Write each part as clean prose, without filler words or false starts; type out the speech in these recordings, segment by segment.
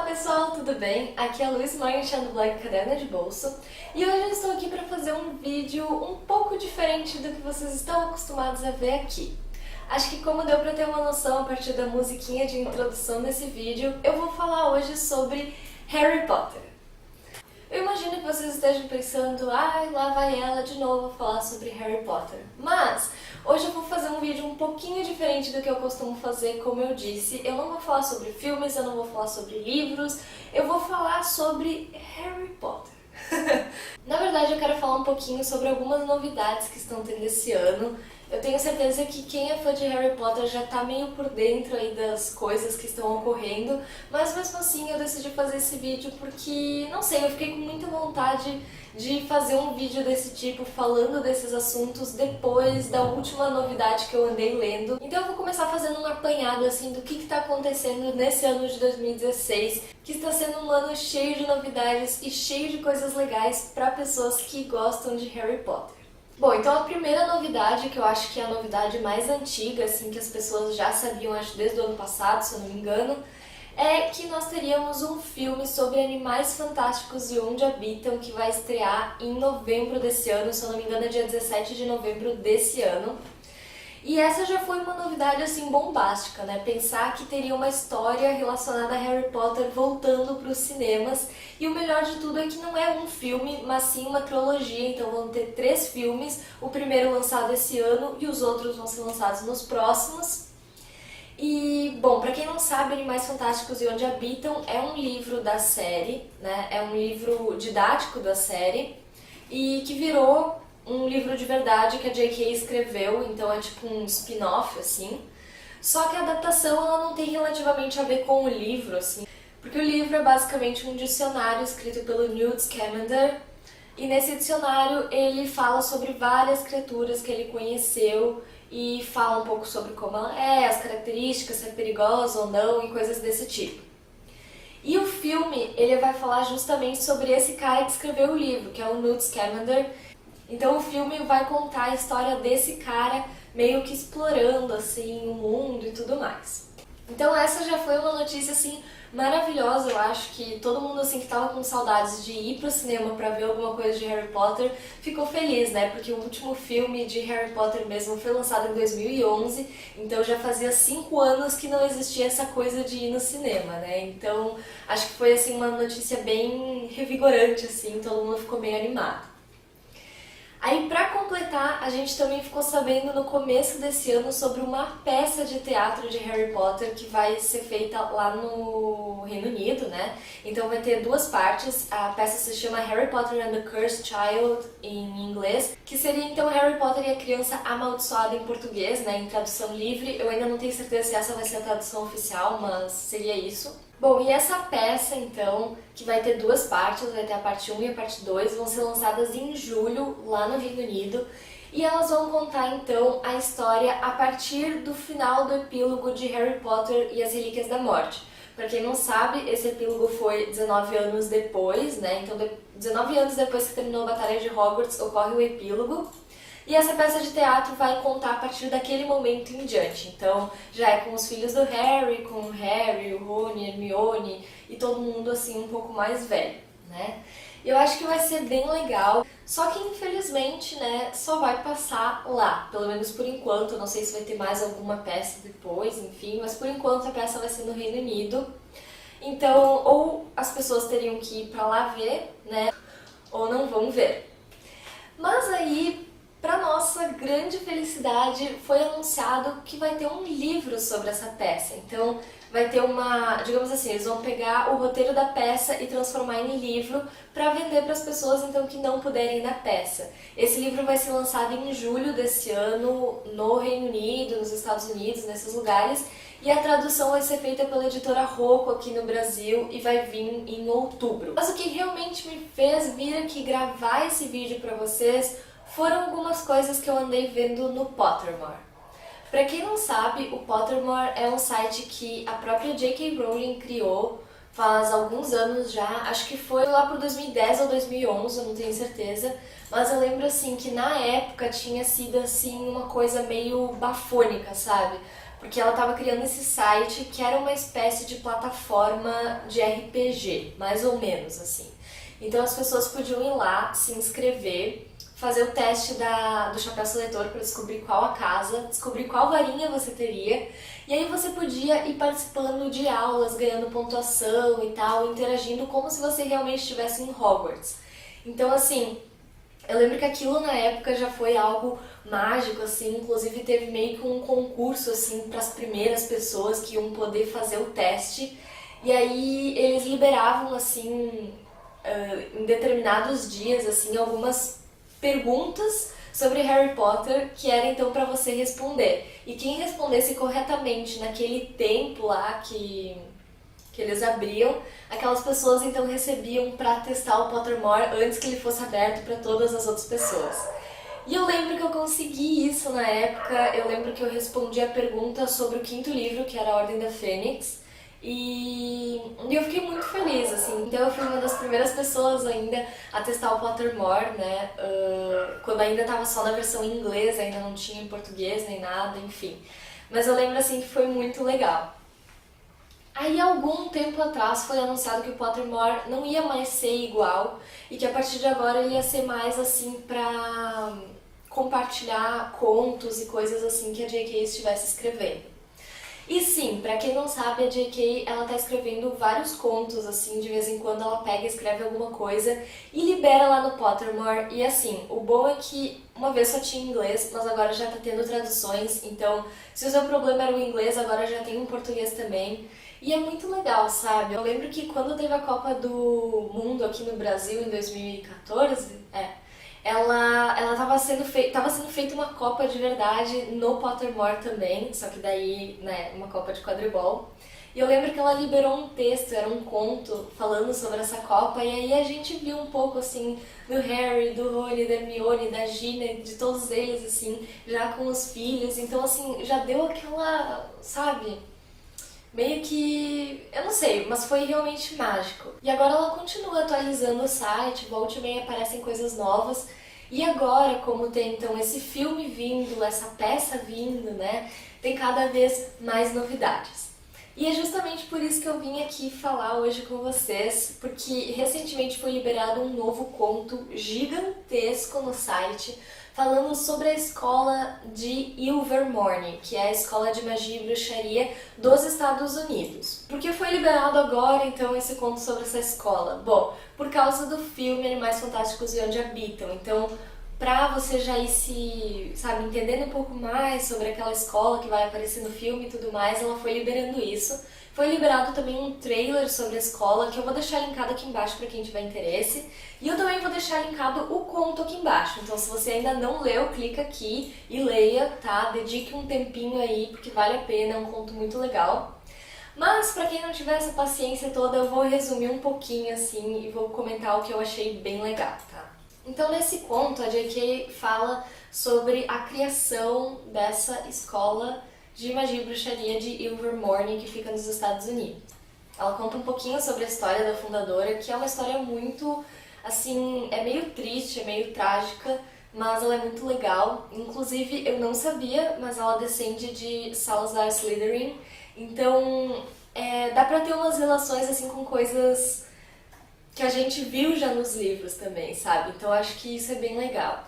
pessoal, tudo bem? Aqui é a Luiz Martin do blog Caderno de Bolso e hoje eu estou aqui para fazer um vídeo um pouco diferente do que vocês estão acostumados a ver aqui. Acho que como deu para ter uma noção a partir da musiquinha de introdução desse vídeo, eu vou falar hoje sobre Harry Potter. Eu imagino que vocês estejam pensando, lá vai ela de novo falar sobre Harry Potter. Mas hoje eu vou fazer um vídeo um pouquinho diferente do que eu costumo fazer, como eu disse. Eu não vou falar sobre filmes, eu não vou falar sobre livros, eu vou falar sobre Harry Potter. Na verdade, eu quero falar um pouquinho sobre algumas novidades que estão tendo esse ano. Eu tenho certeza que quem é fã de Harry Potter já tá meio por dentro aí das coisas que estão ocorrendo, mas mesmo assim eu decidi fazer esse vídeo porque, não sei, eu fiquei com muita vontade de fazer um vídeo desse tipo falando desses assuntos depois da última novidade que eu andei lendo. Então eu vou começar fazendo um apanhado assim do que tá acontecendo nesse ano de 2016, que está sendo um ano cheio de novidades e cheio de coisas legais para pessoas que gostam de Harry Potter. Bom, então a primeira novidade, que eu acho que é a novidade mais antiga, assim, que as pessoas já sabiam, acho, desde o ano passado, se eu não me engano, é que nós teríamos um filme sobre animais fantásticos e onde habitam, que vai estrear em novembro desse ano, se eu não me engano é dia 17 de novembro desse ano. E essa já foi uma novidade, assim, bombástica, né? Pensar que teria uma história relacionada a Harry Potter voltando para os cinemas. E o melhor de tudo é que não é um filme, mas sim uma trilogia. Então vão ter 3 filmes, o primeiro lançado esse ano e os outros vão ser lançados nos próximos. E, bom, para quem não sabe, Animais Fantásticos e Onde Habitam é um livro da série, né? É um livro didático da série e que virou um livro de verdade que a J.K. escreveu, então é tipo um spin-off, assim. Só que a adaptação ela não tem relativamente a ver com o livro, assim, porque o livro é basicamente um dicionário escrito pelo Newt Scamander, e nesse dicionário ele fala sobre várias criaturas que ele conheceu e fala um pouco sobre como ela é, as características, se é perigosa ou não e coisas desse tipo. E o filme, ele vai falar justamente sobre esse cara que escreveu o livro, que é o Newt Scamander. Então o filme vai contar a história desse cara meio que explorando assim o mundo e tudo mais. Então essa já foi uma notícia assim maravilhosa, eu acho que todo mundo assim que tava com saudades de ir pro cinema pra ver alguma coisa de Harry Potter ficou feliz, né? Porque o último filme de Harry Potter mesmo foi lançado em 2011, então já fazia 5 anos que não existia essa coisa de ir no cinema, né? Então acho que foi assim uma notícia bem revigorante assim, todo mundo ficou bem animado. Aí, pra completar, a gente também ficou sabendo no começo desse ano sobre uma peça de teatro de Harry Potter que vai ser feita lá no Reino Unido, né? Então vai ter 2 partes. A peça se chama Harry Potter and the Cursed Child em inglês, que seria então Harry Potter e a Criança Amaldiçoada em português, né? Em tradução livre. Eu ainda não tenho certeza se essa vai ser a tradução oficial, mas seria isso. Bom, e essa peça, então, que vai ter 2 partes, vai ter a parte 1 e a parte 2, vão ser lançadas em julho, lá no Reino Unido, e elas vão contar, então, a história a partir do final do epílogo de Harry Potter e as Relíquias da Morte. Pra quem não sabe, esse epílogo foi 19 anos depois, né? Então, 19 anos depois que terminou a Batalha de Hogwarts, ocorre o epílogo. E essa peça de teatro vai contar a partir daquele momento em diante. Então, já é com os filhos do Harry, com o Harry, o Rony, a Hermione e todo mundo assim um pouco mais velho, né? Eu acho que vai ser bem legal, só que infelizmente, né, só vai passar lá, pelo menos por enquanto. Não sei se vai ter mais alguma peça depois, enfim, mas por enquanto a peça vai ser no Reino Unido. Então, ou as pessoas teriam que ir pra lá ver, né, ou não vão ver. Mas aí, para nossa grande felicidade, foi anunciado que vai ter um livro sobre essa peça. Então vai ter uma, digamos assim, eles vão pegar o roteiro da peça e transformar em livro para vender para as pessoas então que não puderem ir na peça. Esse livro vai ser lançado em julho desse ano no Reino Unido, nos Estados Unidos, nesses lugares, e a tradução vai ser feita pela editora Rocco aqui no Brasil e vai vir em outubro. Mas o que realmente me fez vir aqui gravar esse vídeo para vocês foram algumas coisas que eu andei vendo no Pottermore. Pra quem não sabe, o Pottermore é um site que a própria J.K. Rowling criou faz alguns anos já, acho que foi lá por 2010 ou 2011, eu não tenho certeza, mas eu lembro assim que na época tinha sido assim uma coisa meio bafônica, sabe? porque ela estava criando esse site que era uma espécie de plataforma de RPG, mais ou menos assim. Então as pessoas podiam ir lá, se inscrever, fazer o teste do chapéu seletor para descobrir qual a casa, descobrir qual varinha você teria, e aí você podia ir participando de aulas, ganhando pontuação e tal, interagindo como se você realmente estivesse em Hogwarts. Então assim, eu lembro que aquilo na época já foi algo mágico, assim, inclusive teve meio que um concurso, assim, para as primeiras pessoas que iam poder fazer o teste, e aí eles liberavam, assim, em determinados dias, assim, algumas perguntas sobre Harry Potter que era então para você responder. E quem respondesse corretamente naquele tempo lá que eles abriam, aquelas pessoas então recebiam para testar o Pottermore antes que ele fosse aberto para todas as outras pessoas. E eu lembro que eu consegui isso na época, eu lembro que eu respondi a pergunta sobre o quinto livro, que era a Ordem da Fênix, e eu fiquei muito feliz, assim. Então eu fui uma das primeiras pessoas ainda a testar o Pottermore, né, quando ainda estava só na versão em inglês, ainda não tinha em português nem nada, enfim. Mas eu lembro, assim, que foi muito legal. Aí, algum tempo atrás, foi anunciado que o Pottermore não ia mais ser igual e que a partir de agora ele ia ser mais assim pra compartilhar contos e coisas assim que a J.K. estivesse escrevendo. E sim, pra quem não sabe, a J.K. ela tá escrevendo vários contos, assim, de vez em quando ela pega e escreve alguma coisa e libera lá no Pottermore. E assim, o bom é que uma vez só tinha inglês, mas agora já tá tendo traduções, então se o seu problema era o inglês, agora já tem um português também. E é muito legal, sabe? Eu lembro que quando teve a Copa do Mundo aqui no Brasil em 2014, ela tava sendo feita uma Copa de verdade no Pottermore também, só que daí, né, uma Copa de quadribol. E eu lembro que ela liberou um texto, era um conto falando sobre essa Copa, e aí a gente viu um pouco, assim, do Harry, do Rony, da Hermione, da Gina, de todos eles, assim, já com os filhos. Então, assim, já deu aquela, sabe, meio que, eu não sei, mas foi realmente mágico. E agora ela continua atualizando o site, volta e meia aparecem coisas novas. E agora, como tem então esse filme vindo, essa peça vindo, né, tem cada vez mais novidades. E é justamente por isso que eu vim aqui falar hoje com vocês, porque recentemente foi liberado um novo conto gigantesco no site, falando sobre a escola de Ilvermorny, que é a escola de magia e bruxaria dos Estados Unidos. Por que foi liberado agora, então, esse conto sobre essa escola? Bom, por causa do filme Animais Fantásticos e Onde Habitam. Então, pra você já ir se, sabe, entendendo um pouco mais sobre aquela escola que vai aparecer no filme e tudo mais, ela foi liberando isso. Foi liberado também um trailer sobre a escola, que eu vou deixar linkado aqui embaixo para quem tiver interesse. E eu também vou deixar linkado o conto aqui embaixo. Então, se você ainda não leu, clica aqui e leia, tá? Dedique um tempinho aí, porque vale a pena, é um conto muito legal. Mas, para quem não tiver essa paciência toda, eu vou resumir um pouquinho, assim, e vou comentar o que eu achei bem legal, tá? Então, nesse conto, a J.K. fala sobre a criação dessa escola de magia e bruxaria de Ilvermorny, que fica nos Estados Unidos. Ela conta um pouquinho sobre a história da fundadora, que é uma história muito, assim, é meio triste, é meio trágica, mas ela é muito legal. Inclusive, eu não sabia, mas ela descende de Salazar Slytherin, então dá pra ter umas relações, assim, com coisas que a gente viu já nos livros também, sabe? Então acho que isso é bem legal.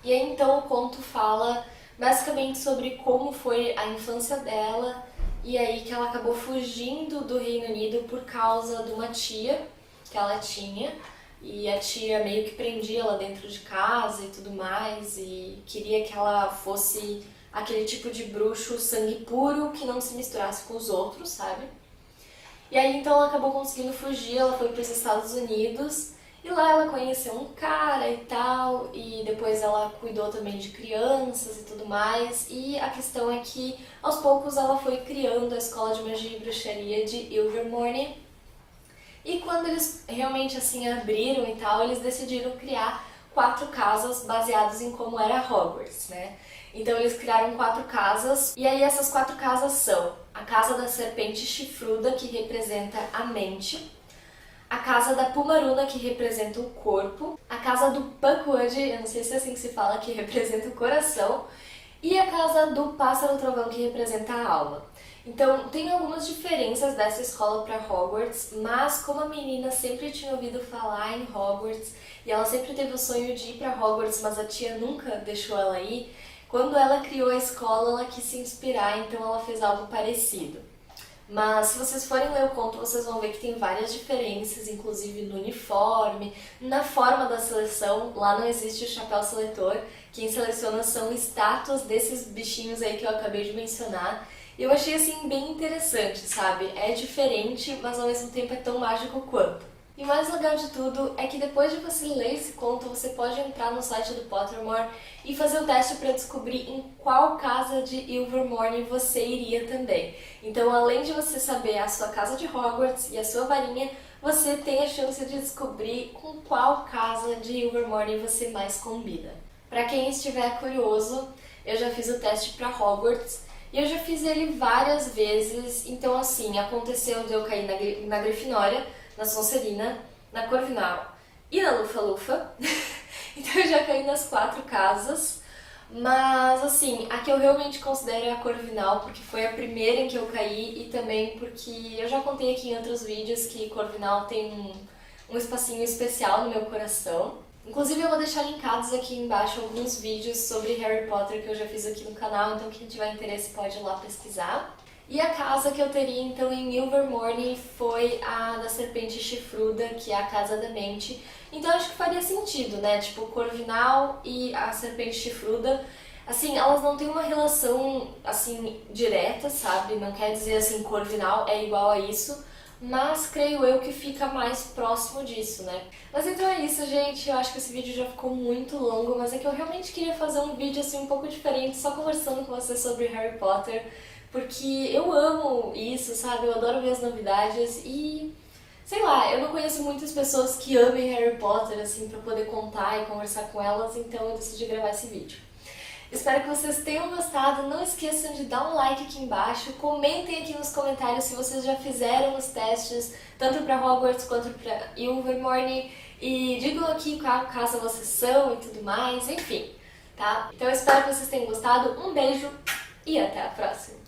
E aí então o conto fala basicamente sobre como foi a infância dela e aí que ela acabou fugindo do Reino Unido por causa de uma tia que ela tinha, e a tia meio que prendia ela dentro de casa e tudo mais e queria que ela fosse aquele tipo de bruxo sangue puro que não se misturasse com os outros, sabe? E aí então ela acabou conseguindo fugir, ela foi para os Estados Unidos e lá ela conheceu um cara e tal, e depois ela cuidou também de crianças e tudo mais, e a questão é que aos poucos ela foi criando a escola de magia e bruxaria de Ilvermorny, e quando eles realmente assim abriram e tal, eles decidiram criar 4 casas baseadas em como era Hogwarts, né? Então eles criaram 4 casas, e aí essas 4 casas são a Casa da Serpente Chifruda, que representa a mente, a Casa da Pumaruna, que representa o corpo, a Casa do Puckwood, eu não sei se é assim que se fala, que representa o coração, e a casa do pássaro trovão, que representa a alma. Então, tem algumas diferenças dessa escola para Hogwarts, mas como a menina sempre tinha ouvido falar em Hogwarts e ela sempre teve o sonho de ir para Hogwarts, mas a tia nunca deixou ela ir, quando ela criou a escola, ela quis se inspirar, então ela fez algo parecido. Mas se vocês forem ler o conto, vocês vão ver que tem várias diferenças, inclusive no uniforme, na forma da seleção. Lá não existe o chapéu seletor, quem seleciona são estátuas desses bichinhos aí que eu acabei de mencionar. E eu achei assim bem interessante, sabe? É diferente, mas ao mesmo tempo é tão mágico quanto. E o mais legal de tudo é que depois de você ler esse conto, você pode entrar no site do Pottermore e fazer o teste para descobrir em qual casa de Ilvermorny você iria também. Então, além de você saber a sua casa de Hogwarts e a sua varinha, você tem a chance de descobrir com qual casa de Ilvermorny você mais combina. Para quem estiver curioso, eu já fiz o teste para Hogwarts e eu já fiz ele várias vezes, então assim, aconteceu de eu cair na Grifinória, na Sonserina, na Corvinal e na Lufa-Lufa. Então eu já caí nas 4 casas, mas assim, a que eu realmente considero é a Corvinal, porque foi a primeira em que eu caí e também porque eu já contei aqui em outros vídeos que Corvinal tem um espacinho especial no meu coração. Inclusive eu vou deixar linkados aqui embaixo alguns vídeos sobre Harry Potter que eu já fiz aqui no canal, então quem tiver interesse pode ir lá pesquisar. E a casa que eu teria então em Ilvermorny foi a da Serpente Chifruda, que é a Casa da Mente. Então acho que faria sentido, né? Tipo, Corvinal e a Serpente Chifruda, assim, elas não têm uma relação, assim, direta, sabe? Não quer dizer, assim, Corvinal é igual a isso, mas creio eu que fica mais próximo disso, né? Mas então é isso, gente. Eu acho que esse vídeo já ficou muito longo, mas é que eu realmente queria fazer um vídeo, assim, um pouco diferente, só conversando com vocês sobre Harry Potter, porque eu amo isso, sabe? Eu adoro ver as novidades e, sei lá, eu não conheço muitas pessoas que amem Harry Potter, assim, pra poder contar e conversar com elas, então eu decidi gravar esse vídeo. Espero que vocês tenham gostado, não esqueçam de dar um like aqui embaixo, comentem aqui nos comentários se vocês já fizeram os testes, tanto para Hogwarts quanto para Ilvermorny, e digam aqui qual casa vocês são e tudo mais, enfim, tá? Então eu espero que vocês tenham gostado, um beijo e até a próxima!